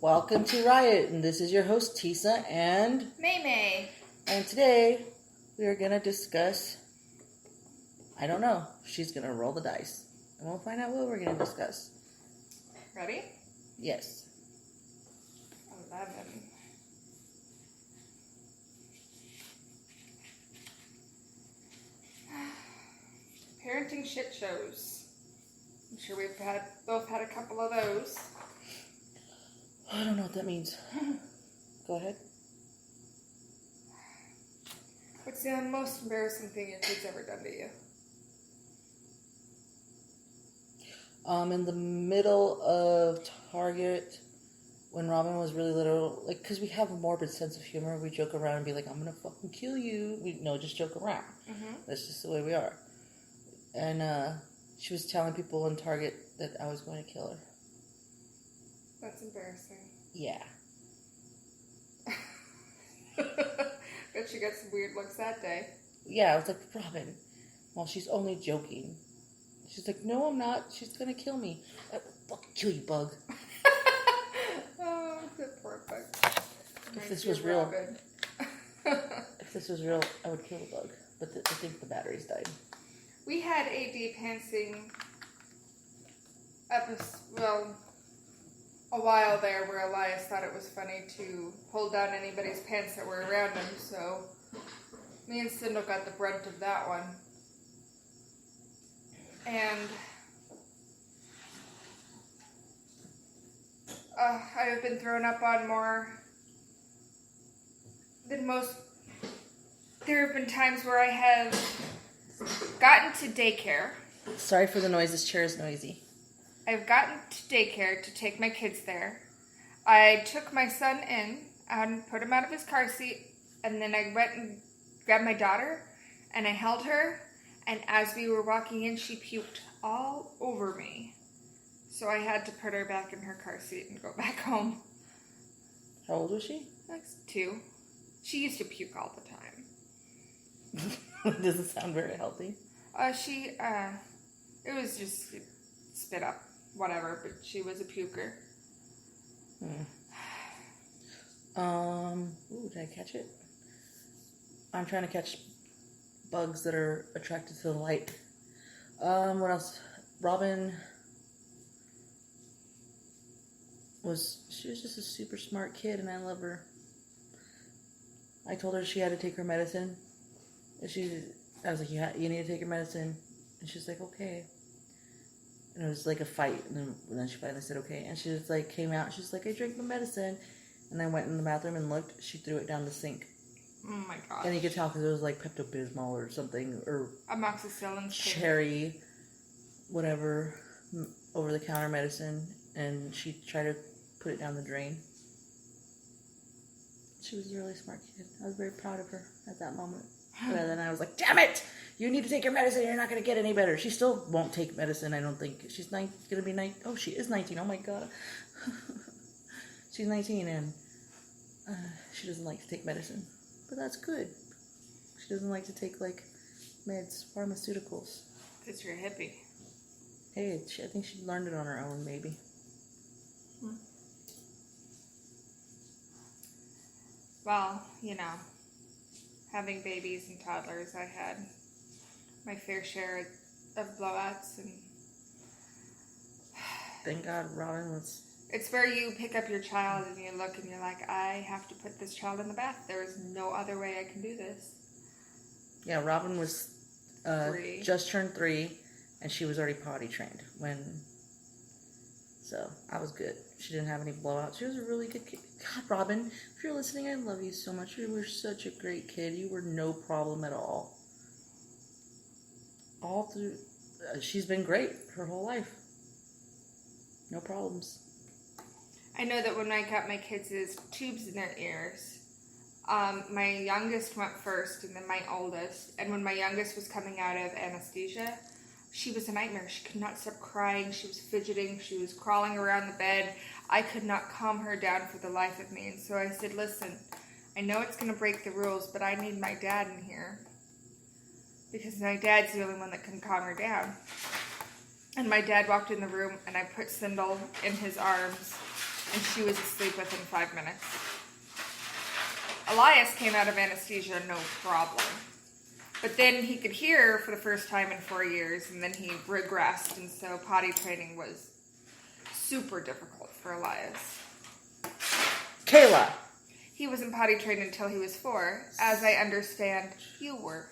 Welcome to Riot, and this is your host Tisa and May. And today we are gonna discuss. I don't know. She's gonna roll the dice, and we'll find out what we're gonna discuss. Ready? Yes. 11. Parenting shit shows. I'm sure we've both had a couple of those. I don't know what that means. Go ahead. What's the most embarrassing thing your kid's ever done to you? In the middle of Target, when Robin was really little, like, because we have a morbid sense of humor, we joke around and be like, I'm gonna fucking kill you. Just joke around. Mm-hmm. That's just the way we are. And she was telling people in Target that I was going to kill her. That's embarrassing. Yeah. Bet she got some weird looks that day. Yeah, I was like, Robin, well, she's only joking. She's like, no, I'm not. She's going to kill me. I will fucking kill you, bug. Oh, the poor bug. If this was real, I would kill the bug. But I think the batteries died. We had a deep pantsing episode, a while there where Elias thought it was funny to pull down anybody's pants that were around him, so me and Sindel got the brunt of that one. And I have been thrown up on more than most. There have been times where I have gotten to daycare. Sorry for the noise. This chair is noisy. I've gotten to daycare to take my kids there. I took my son in and put him out of his car seat, and then I went and grabbed my daughter, and I held her, and as we were walking in, she puked all over me. So I had to put her back in her car seat and go back home. How old was she? Like 2. She used to puke all the time. Doesn't sound very healthy. It was just spit up, whatever, but she was a puker. Did I catch it? I'm trying to catch bugs that are attracted to the light. What else? Robin she was just a super smart kid, and I love her. I told her she had to take her medicine. I was like, you need to take your medicine. And she's like, okay. And it was like a fight. And then she finally said, okay. And she just like came out. She's like, I drank my medicine. And I went in the bathroom and looked. She threw it down the sink. Oh my gosh. And you could tell because it was like Pepto-Bismol or something. Or amoxicillin. Cherry. Whatever. Over-the-counter medicine. And she tried to put it down the drain. She was a really smart kid. I was very proud of her at that moment. But then I was like, damn it! You need to take your medicine. You're not going to get any better. She still won't take medicine, I don't think. She's going to be 19. Oh, she is 19. Oh, my God. She's 19, and she doesn't like to take medicine. But that's good. She doesn't like to take, like, meds, pharmaceuticals. Because you're a hippie. Hey, I think she learned it on her own, maybe. Well, having babies and toddlers, I had my fair share of blowouts, and thank God Robin was... It's where you pick up your child and you look and you're like, I have to put this child in the bath. There is no other way I can do this. Yeah, Robin was 3. Just turned 3, and she was already potty trained so I was good. She didn't have any blowouts. She was a really good kid. God, Robin, if you're listening, I love you so much. You were such a great kid. You were no problem at all. All through, she's been great her whole life. No problems. I know that when I got my kids' tubes in their ears, my youngest went first and then my oldest. And when my youngest was coming out of anesthesia, she was a nightmare. She could not stop crying. She was fidgeting. She was crawling around the bed. I could not calm her down for the life of me. And so I said, listen, I know it's going to break the rules, but I need my dad in here. Because my dad's the only one that can calm her down. And my dad walked in the room, and I put Sindel in his arms, and she was asleep within 5 minutes. Elias came out of anesthesia, no problem. But then he could hear for the first time in 4 years, and then he regressed, and so potty training was super difficult for Elias. Kayla. He wasn't potty trained until he was 4. As I understand, you were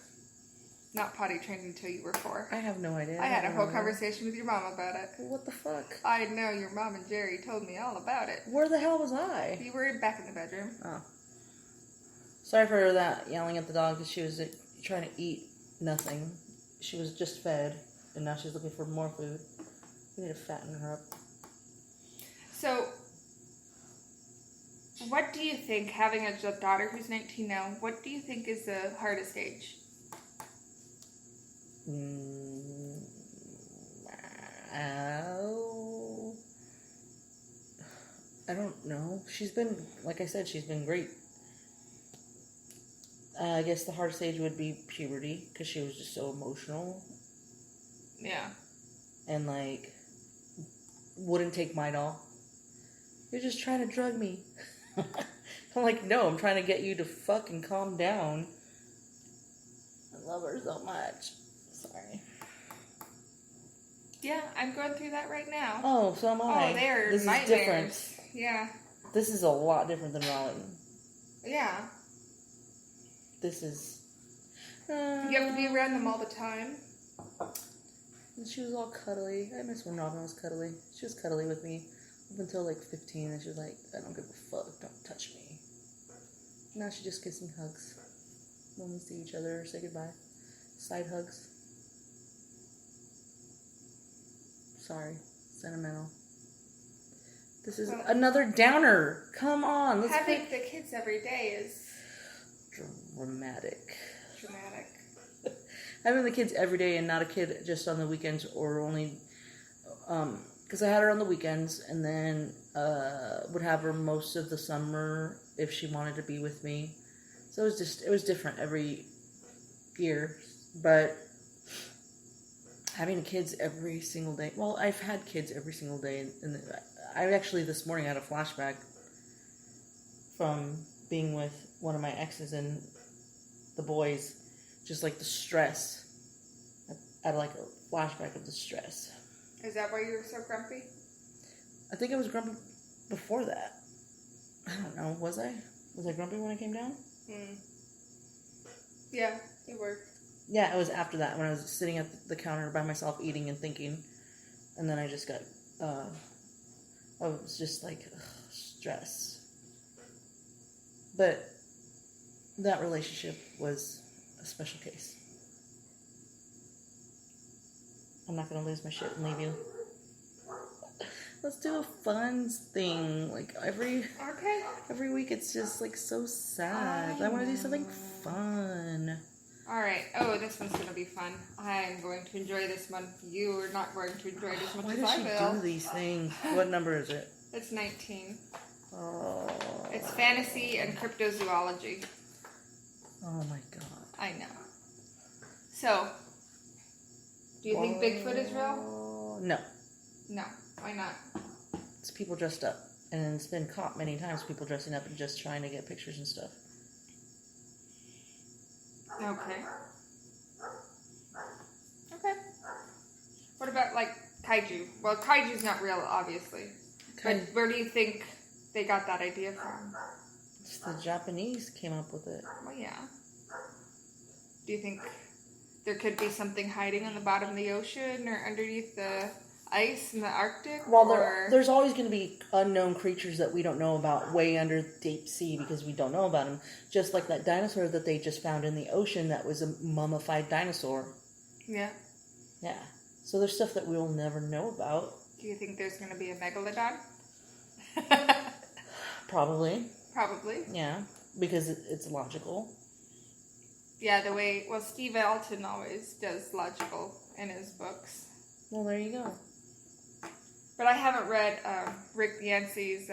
not potty trained until you were 4. I have no idea. I had a whole conversation with your mom about it. What the fuck? I know, your mom and Jerry told me all about it. Where the hell was I? You were back in the bedroom. Oh. Sorry for that, yelling at the dog, because she was trying to eat nothing. She was just fed, and now she's looking for more food. We need to fatten her up. So, what do you think, having a daughter who's 19 now, what do you think is the hardest age? I don't know. She's been, like I said, she's been great. I guess the hardest age would be puberty, because she was just so emotional. Yeah. And, like, wouldn't take my doll. You're just trying to drug me. I'm like, no, I'm trying to get you to fucking calm down. I love her so much. Sorry. Yeah, I'm going through that right now. Oh, so am I. Oh, they're this nightmares. is different. Yeah. This is a lot different than Raleigh. Yeah. This is... You have to be around them all the time. She was all cuddly. I miss when Robin was cuddly. She was cuddly with me up until like 15, and she was like, I don't give a fuck, don't touch me. Now she just gives me hugs when we see each other or say goodbye. Side hugs. Sorry, sentimental. This is another downer. Come on, let's having the kids every day is dramatic. Dramatic. Having the kids every day and not a kid just on the weekends or only, because I had her on the weekends and then would have her most of the summer if she wanted to be with me. So it was different every year. But having kids every single day, well, I've had kids every single day. And I actually this morning had a flashback from being with one of my exes and the boys. Just like the stress. I had like a flashback of the stress. Is that why you were so grumpy? I think I was grumpy before that. I don't know. Was I? Was I grumpy when I came down? Yeah, you were. Yeah, it was after that when I was sitting at the counter by myself eating and thinking. And then I just got, I was just like, stress. But that relationship was a special case. I'm not going to lose my shit and leave you. Let's do a fun thing. Like every week it's just like so sad. I want to do something fun. Alright. Oh, this one's going to be fun. I'm going to enjoy this one. You are not going to enjoy it as much as I will. Why does she do these things? What number is it? It's 19. Oh. It's fantasy and cryptozoology. Oh my god. I know. So, do you think Bigfoot is real? No. No. Why not? It's people dressed up. And it's been caught many times, people dressing up and just trying to get pictures and stuff. Okay. Okay. What about, like, kaiju? Well, kaiju's not real, obviously. But where do you think they got that idea from? It's the Japanese came up with it. Well, yeah. Do you think there could be something hiding on the bottom of the ocean or underneath the ice in the Arctic? Well, there's always going to be unknown creatures that we don't know about way under deep sea because we don't know about them. Just like that dinosaur that they just found in the ocean that was a mummified dinosaur. Yeah. Yeah. So there's stuff that we'll never know about. Do you think there's going to be a megalodon? Probably. Probably. Yeah. Because it's logical. Yeah, the way... Well, Steve Alton always does logical in his books. Well, there you go. But I haven't read Rick Yancey's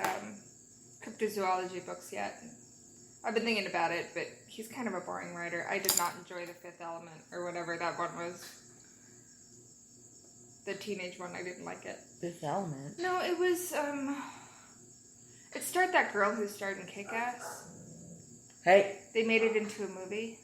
cryptozoology books yet. I've been thinking about it, but he's kind of a boring writer. I did not enjoy The Fifth Element, or whatever that one was. The teenage one, I didn't like it. Fifth Element? No, it was, that girl who starred in Kick-Ass? Hey. They made it into a movie.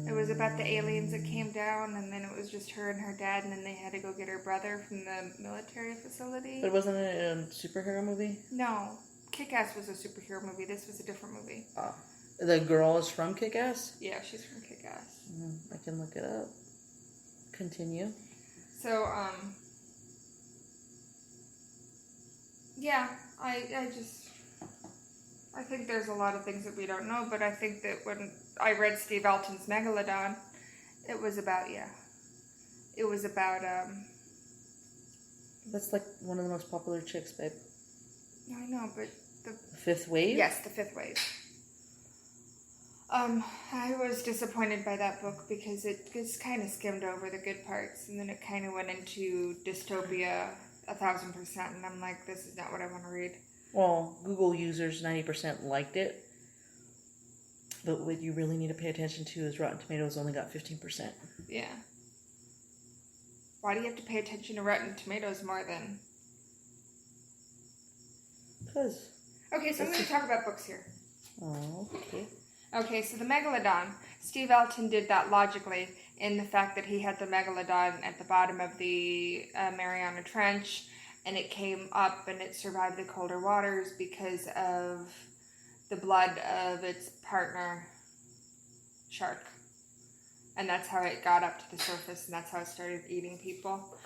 It was about the aliens that came down, and then it was just her and her dad, and then they had to go get her brother from the military facility. But wasn't it a superhero movie? No. Kick-Ass was a superhero movie. This was a different movie. Oh. The girl is from Kick-Ass? Yeah, she's from Kick-Ass. I can look it up. Continue. So, yeah, I think there's a lot of things that we don't know, but I think that when I read Steve Alton's Megalodon, it was about, That's like one of the most popular chicks, babe. I know, but Fifth Wave? Yes, the Fifth Wave. I was disappointed by that book because it just kind of skimmed over the good parts, and then it kind of went into dystopia 1,000%, and I'm like, this is not what I want to read. Well, Google users 90% liked it, but what you really need to pay attention to is Rotten Tomatoes only got 15%. Yeah. Why do you have to pay attention to Rotten Tomatoes more than... Because... Okay, so I'm going to talk about books here. Oh, okay. Okay, so the Megalodon. Steve Alton did that logically in the fact that he had the Megalodon at the bottom of the Mariana Trench, and it came up and it survived the colder waters because of the blood of its partner, shark. And that's how it got up to the surface, and that's how it started eating people.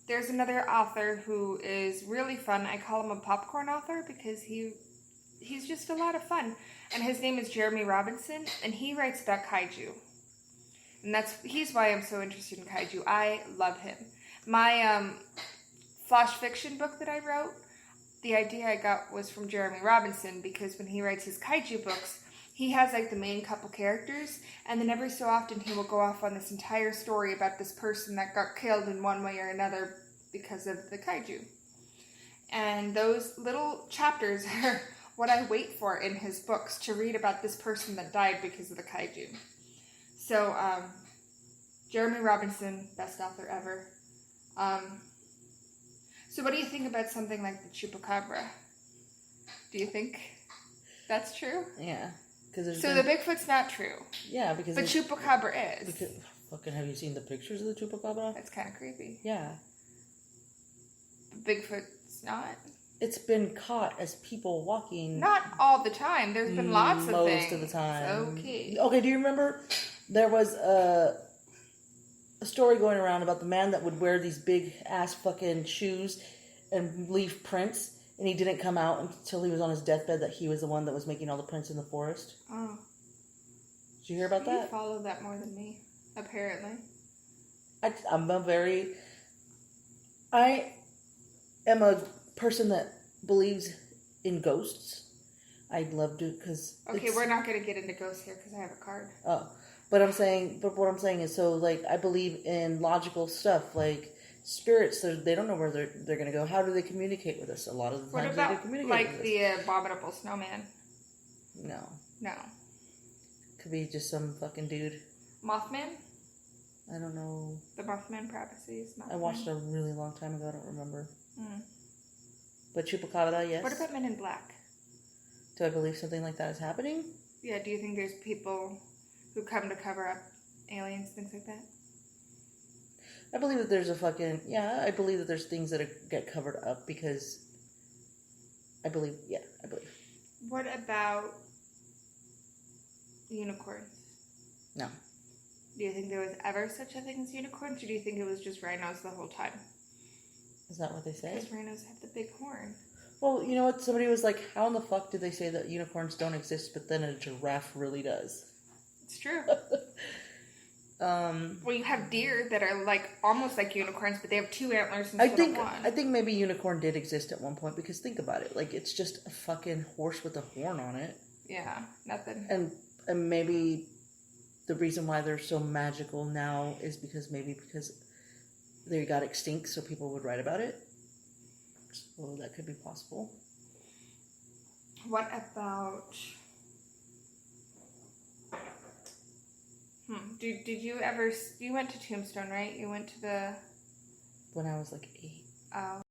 There's another author who is really fun. I call him a popcorn author because he's just a lot of fun. And his name is Jeremy Robinson, and he writes about kaiju. And he's why I'm so interested in kaiju. I love him. My flash fiction book that I wrote, the idea I got was from Jeremy Robinson, because when he writes his kaiju books, he has like the main couple characters, and then every so often he will go off on this entire story about this person that got killed in one way or another because of the kaiju. And those little chapters are what I wait for in his books, to read about this person that died because of the kaiju. So, Jeremy Robinson, best author ever. So what do you think about something like the Chupacabra? Do you think that's true? Yeah. So the Bigfoot's not true. Yeah, because... But Chupacabra is. Because, fucking, have you seen the pictures of the Chupacabra? That's kind of creepy. Yeah. Bigfoot's not? It's been caught as people walking... Not all the time. There's been lots of things. Most of the time. Okay. Okay, do you remember there was a story going around about the man that would wear these big ass fucking shoes and leave prints, and he didn't come out until he was on his deathbed, that he was the one that was making all the prints in the forest? Oh. Did you hear about that? You follow that more than me, apparently. I am a person that believes in ghosts. I'd love to, because... Okay, we're not going to get into ghosts here, because I have a card. Oh. But what I'm saying is, so, like, I believe in logical stuff, like, spirits, they don't know where they're going to go. How do they communicate with us? A lot of the times they do communicate with us. What about, like, the abominable snowman? No. No. Could be just some fucking dude. Mothman? I don't know. The Mothman prophecies? Mothman? I watched it a really long time ago. I don't remember. Mm. But Chupacabra, yes. What about Men in Black? Do I believe something like that is happening? Yeah, do you think there's people who come to cover up aliens, things like that? I believe that there's I believe that there's things that get covered up because I believe. What about unicorns? No. Do you think there was ever such a thing as unicorns, or do you think it was just rhinos the whole time? Is that what they say? Because rhinos have the big horn. Well, you know what? Somebody was like, how in the fuck did they say that unicorns don't exist, but then a giraffe really does? It's true. Well, you have deer that are like almost like unicorns, but they have two antlers instead of one. I think maybe unicorn did exist at one point, because think about it. Like, it's just a fucking horse with a horn on it. Yeah, nothing. And maybe the reason why they're so magical now is because they got extinct, so people would write about it. So that could be possible. What about... Did you ever... You went to Tombstone, right? You went to the... When I was like 8. Oh.